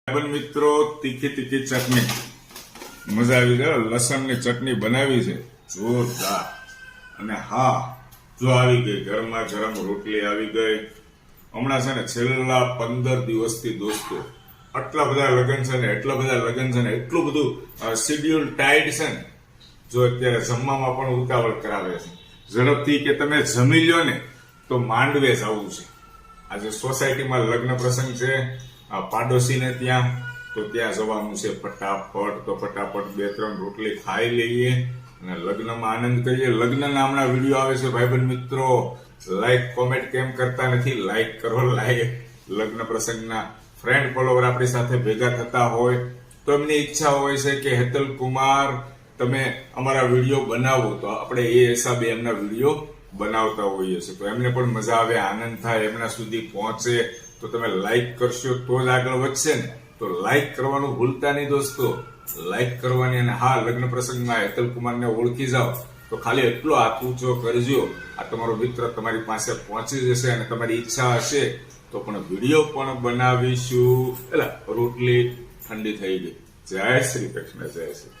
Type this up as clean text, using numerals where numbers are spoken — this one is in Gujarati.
ભાઈબંધ મિત્રો, તીખી તીખી ચટણી મજા આવી જાય. લસણની ચટણી બનાવી છે જોરદાર. અને હા, જો આવી ગઈ ગરમા ગરમ રોટલી આવી ગઈ. હમણાં છે ને છેલ્લા 15 દિવસથી દોસ્તો આટલા બધા લગ્ન છે ને એટલા બધા લગ્ન છે ને એટલું બધું શેડ્યુલ ટાઈટ છે ને, જો અત્યારે જમવામાં પણ ઉતાવળ કરાવે છે ઝડપથી કે તમે જમી લ્યો ને તો માંડવે જવું છે. આજે સોસાયટીમાં લગ્ન પ્રસંગ છે, પાડોશીને ત્યાં, તો ત્યાં જવાનું છે ફટાફટ. તો ફટાફટ 2-3 રોટલી ખાઈ લઈએ અને લગ્નમાં આનંદ કરીએ. લગ્નના હમણાં વિડીયો આવે છે ભાઈબંધ મિત્રો, લાઈક કોમેન્ટ કેમ કરતા નથી? લાઈક કરો, લાઈક. લગ્ન પ્રસંગના ફ્રેન્ડ ફોલોવર આપણી સાથે ભેગા થતા હોય તો એમની ઈચ્છા હોય છે કે હેતલ કુમાર તમે અમારા વિડીયો બનાવો, તો આપણે એ હિસાબે એમના વિડીયો બનાવતા હોઈએ છીએ. તો એમને પણ મજા આવે, આનંદ થાય, એમના સુધી પહોંચે. તો તમે લાઈક કરશો તો જ આગળ વધશે ને. તો લાઈક કરવાનું ભૂલતા નહીં દોસ્તો, લાઈક કરવાની. અને હા, લગ્ન પ્રસંગમાં હેતલ કુમારને ઓળખી જાઓ તો ખાલી એટલો હાથ ઊંચો કરજો, આ તમારો મિત્ર તમારી પાસે પહોંચી જશે. અને તમારી ઈચ્છા હશે તો પણ વિડીયો પણ બનાવીશું. એટલે રોટલી ઠંડી થઈ ગઈ. જય શ્રી કૃષ્ણ, જય શ્રી